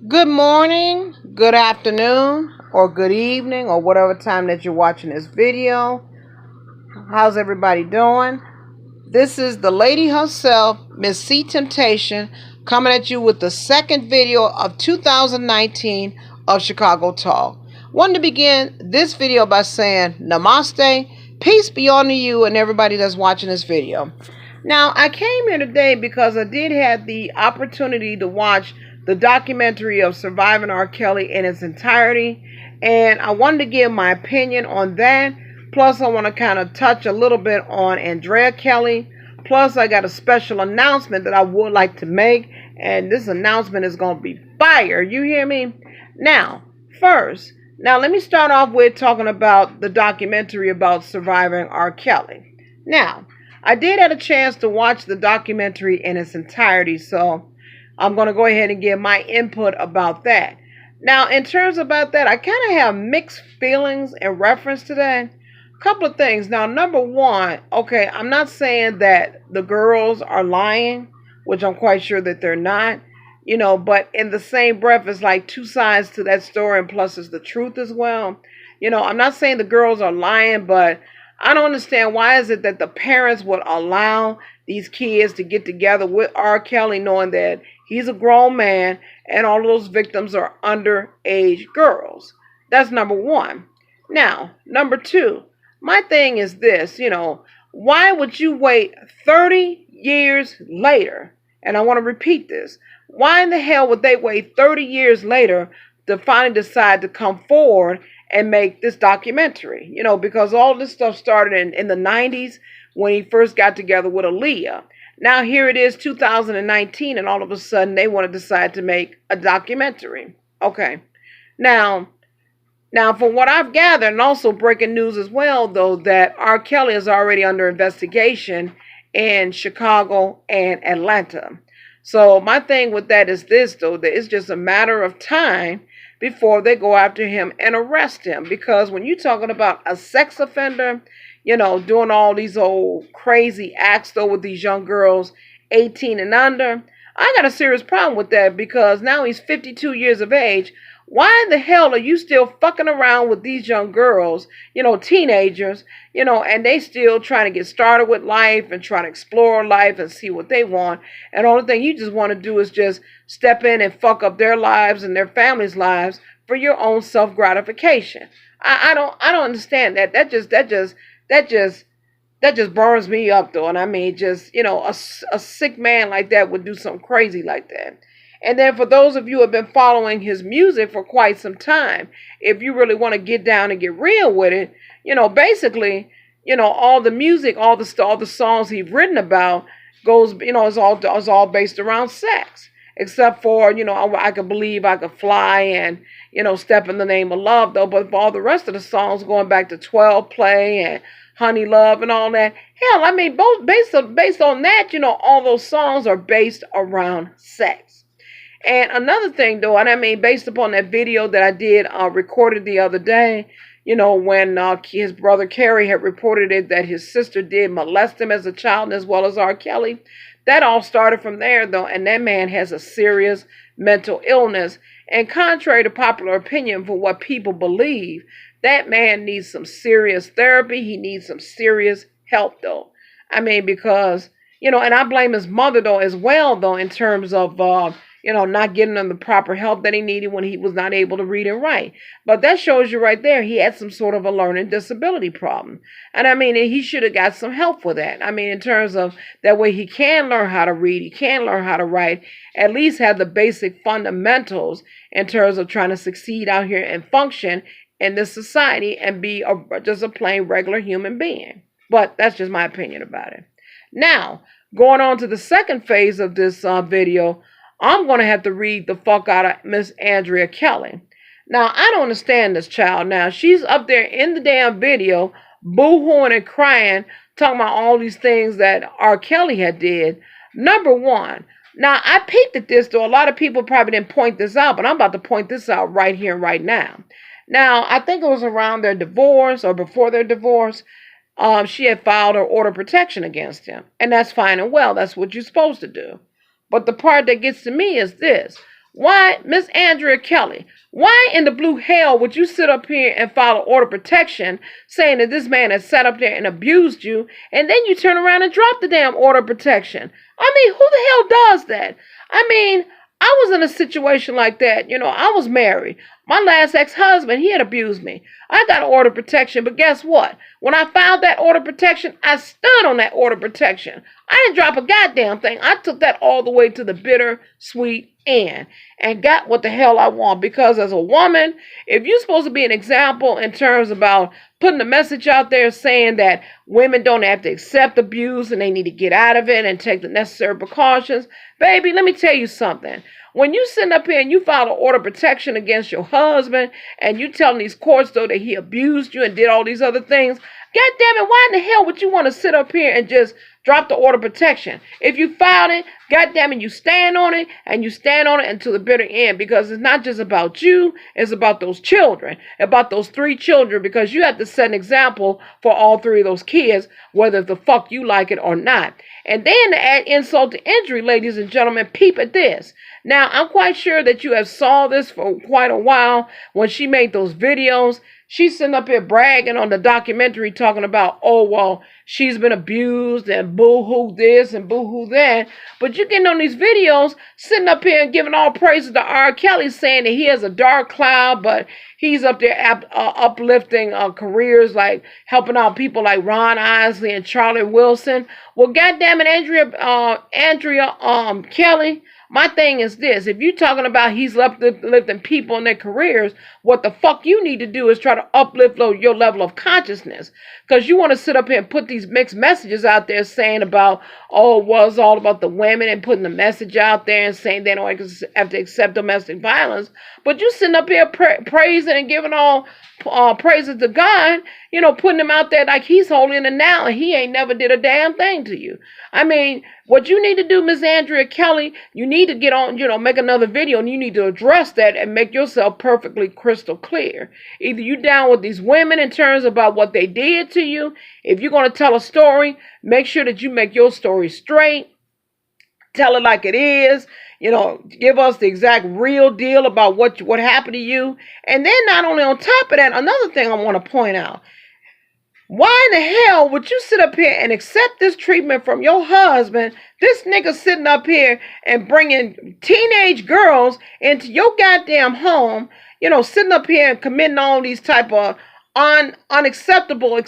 Good morning, good afternoon, or good evening, or whatever time that you're watching this video. How's everybody doing? This is the lady herself, Miss C Temptation, coming at you with the second video of 2019 of Chicago Talk. Wanted to begin this video by saying namaste, peace be unto you and everybody that's watching this video. Now, I came here today because I did have the opportunity to watch the documentary of Surviving R. Kelly in its entirety, and I wanted to give my opinion on that. Plus, I want to kind of touch a little bit on Drea Kelly. Plus, I got a special announcement that I would like to make, and this announcement is going to be fire. You hear me? Now, let me start off with talking about the documentary about Surviving R. Kelly. Now, I did have a chance to watch the documentary in its entirety, so I'm going to go ahead and give my input about that. Now, in terms about that, I kind of have mixed feelings in reference to that. A couple of things. Now, number one, okay, I'm not saying that the girls are lying, which I'm quite sure that they're not, but in the same breath, it's like two sides to that story, and plus it's the truth as well. I'm not saying the girls are lying, but I don't understand why is it that the parents would allow these kids to get together with R. Kelly knowing that he's a grown man and all those victims are underage girls. That's number one. Now, number two, my thing is this, why would you wait 30 years later? And I want to repeat this. Why in the hell would they wait 30 years later to finally decide to come forward and make this documentary? Because all this stuff started in the 90s when he first got together with Aaliyah. Now here it is 2019 and all of a sudden they want to decide to make a documentary. Okay. Now from what I've gathered, and also breaking news as well, though, that R. Kelly is already under investigation in Chicago and Atlanta. So my thing with that is this, though, that it's just a matter of time before they go after him and arrest him. Because when you're talking about a sex offender, doing all these old crazy acts, though, with these young girls 18 and under, I got a serious problem with that because now he's 52 years of age. Why in the hell are you still fucking around with these young girls, teenagers, and they still trying to get started with life and trying to explore life and see what they want. And the only thing you just want to do is just step in and fuck up their lives and their families' lives for your own self-gratification. I don't understand that. That just burns me up, though. And I mean, just, a sick man like that would do something crazy like that. And then for those of you who have been following his music for quite some time, if you really want to get down and get real with it, basically, all the music, all the songs he's written about goes, is all based around sex. Except for, I could believe I could fly and, step in the name of love, though. But for all the rest of the songs going back to 12 Play and Honey Love and all that. Hell, I mean, both based on that, all those songs are based around sex. And another thing, though, and I mean, based upon that video that I did recorded the other day, when his brother Kerry had reported it that his sister did molest him as a child as well as R. Kelly, that all started from there, though, and that man has a serious mental illness. And contrary to popular opinion for what people believe, that man needs some serious therapy. He needs some serious help, though. I mean, because, and I blame his mother, though, as well, though, in terms of not getting him the proper help that he needed when he was not able to read and write. But that shows you right there, he had some sort of a learning disability problem. And I mean, he should have got some help with that. I mean, in terms of that way he can learn how to read, he can learn how to write, at least have the basic fundamentals in terms of trying to succeed out here and function in this society and be just a plain regular human being. But that's just my opinion about it. Now, going on to the second phase of this video, I'm going to have to read the fuck out of Miss Drea Kelly. Now, I don't understand this child. Now, she's up there in the damn video, boo-hooing and crying, talking about all these things that R. Kelly had did. Number one, now, I peeked at this, though. A lot of people probably didn't point this out, but I'm about to point this out right here and right now. Now, I think it was around their divorce or before their divorce. She had filed her order of protection against him. And that's fine and well. That's what you're supposed to do. But the part that gets to me is this. Why, Miss Andrea Kelly, why in the blue hell would you sit up here and file an order of protection saying that this man has sat up there and abused you, and then you turn around and drop the damn order of protection? I mean, who the hell does that? I mean, I was in a situation like that. I was married. My last ex-husband, he had abused me. I got an order of protection, but guess what? When I filed that order of protection, I stood on that order of protection. I didn't drop a goddamn thing. I took that all the way to the bitter, sweet end and got what the hell I want. Because as a woman, if you're supposed to be an example in terms about putting a message out there saying that women don't have to accept abuse and they need to get out of it and take the necessary precautions, baby, let me tell you something. When you sit up here and you file an order of protection against your husband and you telling these courts, though, that he abused you and did all these other things, God damn it, why in the hell would you want to sit up here and just drop the order of protection? If you filed it, God damn it, you stand on it, and you stand on it until the bitter end, because it's not just about you, it's about those children, about those 3 children, because you have to set an example for all 3 of those kids, whether the fuck you like it or not. And then to add insult to injury, ladies and gentlemen, peep at this. Now, I'm quite sure that you have saw this for quite a while when she made those videos. She's sitting up here bragging on the documentary talking about, oh, well, she's been abused and boo-hoo this and boo-hoo that. But you're getting on these videos, sitting up here and giving all praises to R. Kelly, saying that he has a dark cloud, but he's up there uplifting careers, like helping out people like Ron Isley and Charlie Wilson. Well, goddamn it, Andrea Kelly, my thing is this. If you're talking about he's uplifting people in their careers, what the fuck you need to do is try to uplift your level of consciousness. Because you want to sit up here and put these mixed messages out there saying about, oh, well, it's all about the women, and putting the message out there and saying they don't have to accept domestic violence. But you sitting up here praising and giving all praises to God, putting him out there like he's holding it now and he ain't never did a damn thing to you. I mean, what you need to do, Miss Andrea Kelly, you need to get on, make another video, and you need to address that and make yourself perfectly crystal clear. Either you down with these women in terms about what they did to you. If you're going to tell a story, make sure that you make your story straight. Tell it like it is. Give us the exact real deal about what happened to you. And then not only on top of that, another thing I want to point out. Why in the hell would you sit up here and accept this treatment from your husband? This nigga sitting up here and bringing teenage girls into your goddamn home, sitting up here and committing all these type of unacceptable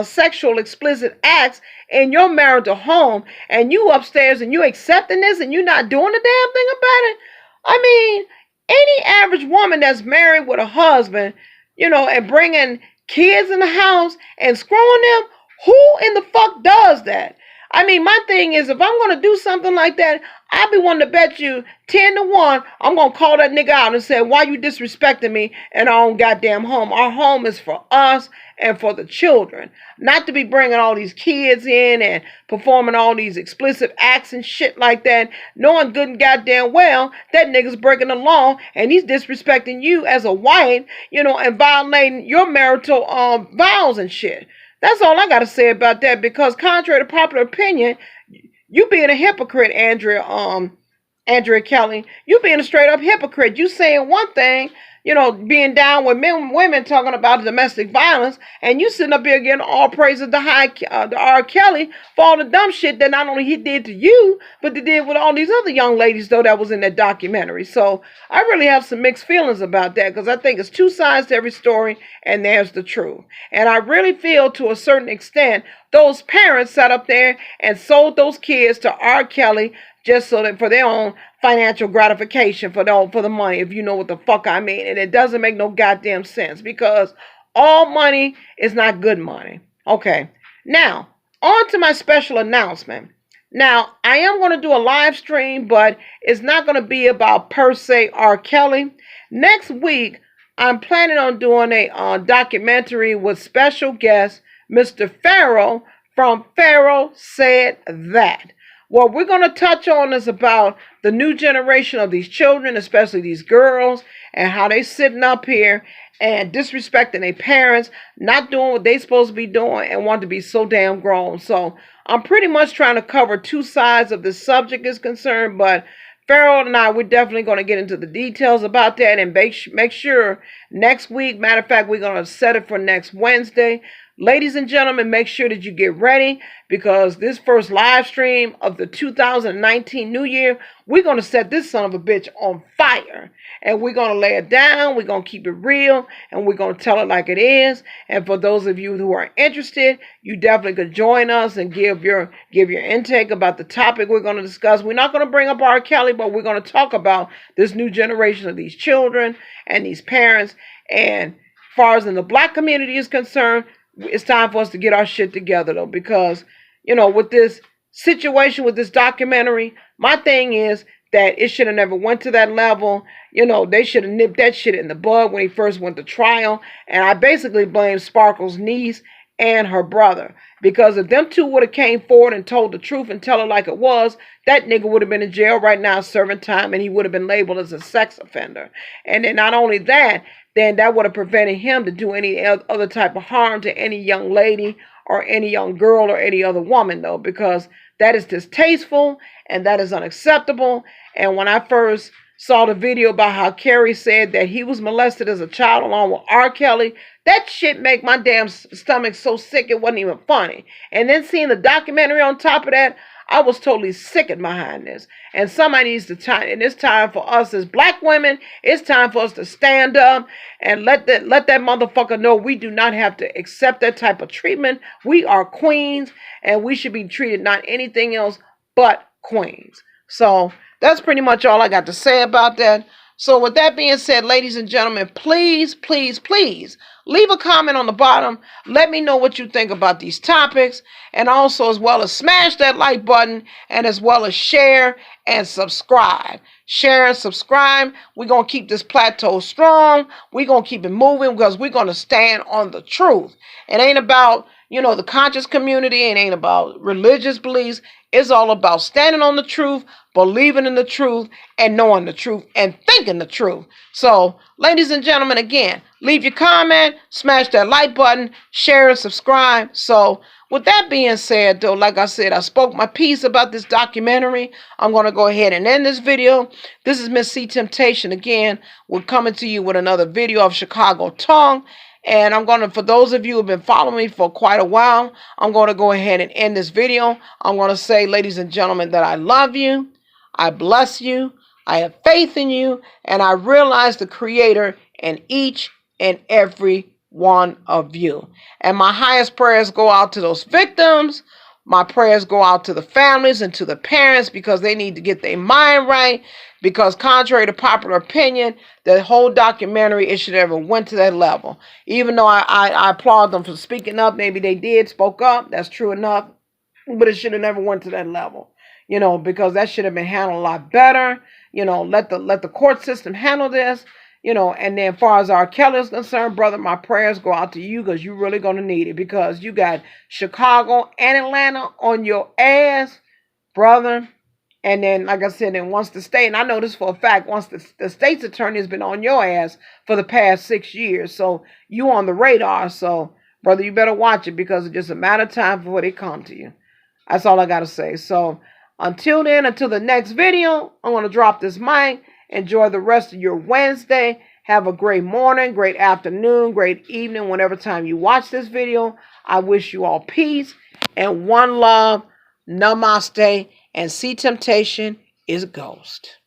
sexual explicit acts in your marital home, and you upstairs and you accepting this and you not doing a damn thing about it? I mean, any average woman that's married with a husband, and bringing kids in the house and screwing them, who in the fuck does that? I mean, my thing is, if I'm going to do something like that, I'll be wanting to bet you 10-1, I'm going to call that nigga out and say, why you disrespecting me in our own goddamn home? Our home is for us and for the children. Not to be bringing all these kids in and performing all these explicit acts and shit like that, knowing good and goddamn well that nigga's breaking the law and he's disrespecting you as a wife, and violating your marital vows and shit. That's all I got to say about that, because contrary to popular opinion, you being a hypocrite, Andrea Kelly, you being a straight up hypocrite. You saying one thing, being down with women talking about domestic violence, and you sitting up here getting all praises to R. Kelly for all the dumb shit that not only he did to you, but they did with all these other young ladies, though, that was in that documentary. So I really have some mixed feelings about that, because I think it's 2 sides to every story, and there's the truth. And I really feel, to a certain extent, those parents sat up there and sold those kids to R. Kelly just so that for their own financial gratification, for the money, if you know what the fuck I mean. And it doesn't make no goddamn sense, because all money is not good money. Okay, now on to my special announcement. Now, I am going to do a live stream, but it's not going to be about per se R. Kelly. Next week, I'm planning on doing a documentary with special guest Mr. Pharaoh from Pharaoh Said That. What we're going to touch on is about the new generation of these children, especially these girls, and how they sitting up here and disrespecting their parents, not doing what they supposed to be doing, and want to be so damn grown. So I'm pretty much trying to cover 2 sides of this subject is concerned, but Pharaoh and I, we're definitely going to get into the details about that and make sure next week, matter of fact, we're going to set it for next Wednesday. Ladies and gentlemen, make sure that you get ready because this first live stream of the 2019 New Year, we're going to set this son of a bitch on fire. And we're going to lay it down. We're going to keep it real. And we're going to tell it like it is. And for those of you who are interested, you definitely could join us and give your intake about the topic we're going to discuss. We're not going to bring up R. Kelly, but we're going to talk about this new generation of these children and these parents. And as far as in the black community is concerned, it's time for us to get our shit together, though, because, you know, with this situation, with this documentary, my thing is that it should have never went to that level. You know, they should have nipped that shit in the bud when he first went to trial. And I basically blame Sparkle's niece and her brother. Because if them two would have came forward and told the truth and tell it like it was, that nigga would have been in jail right now serving time and he would have been labeled as a sex offender. And then not only that, then that would have prevented him to do any other type of harm to any young lady or any young girl or any other woman, though, because that is distasteful and that is unacceptable. And when I first saw the video about how Carrie said that he was molested as a child along with R. Kelly, that shit make my damn stomach so sick it wasn't even funny. And then seeing the documentary on top of that, I was totally sickened behind this. And somebody needs to time, and it's time for us as black women, it's time for us to stand up and let that motherfucker know we do not have to accept that type of treatment. We are queens, and we should be treated not anything else but queens. So that's pretty much all I got to say about that. So with that being said, ladies and gentlemen, please, please, please leave a comment on the bottom. Let me know what you think about these topics. And also as well as smash that like button and as well as share and subscribe. Share and subscribe. We're going to keep this plateau strong. We're going to keep it moving because we're going to stand on the truth. It ain't about, you know, the conscious community. It ain't about religious beliefs. It's all about standing on the truth, believing in the truth, and knowing the truth, and thinking the truth. So, ladies and gentlemen, again, leave your comment, smash that like button, share and subscribe. So, with that being said, though, like I said, I spoke my piece about this documentary. I'm going to go ahead and end this video. This is Miss C Temptation again. We're coming to you with another video of Chicago Tongue. And I'm going to, for those of you who have been following me for quite a while, I'm going to go ahead and end this video. I'm going to say, ladies and gentlemen, that I love you. I bless you. I have faith in you. And I realize the Creator in each and every one of you. And my highest prayers go out to those victims. My prayers go out to the families and to the parents because they need to get their mind right. Because contrary to popular opinion, the whole documentary, it should never went to that level. Even though I applaud them for speaking up. Maybe they spoke up. That's true enough. But it should have never went to that level. You know, because that should have been handled a lot better. You know, let the court system handle this. You know, and then as far as R. Kelly is concerned, brother, my prayers go out to you because you're really going to need it. Because you got Chicago and Atlanta on your ass, brother. And then, like I said, then once the state, and I know this for a fact, once the state's attorney has been on your ass for the past 6 years. So you on the radar. So, brother, you better watch it because it's just a matter of time before they come to you. That's all I got to say. So until then, until the next video, I'm going to drop this mic. Enjoy the rest of your Wednesday. Have a great morning, great afternoon, great evening, whenever time you watch this video. I wish you all peace and one love. Namaste. And C Temptation is a ghost.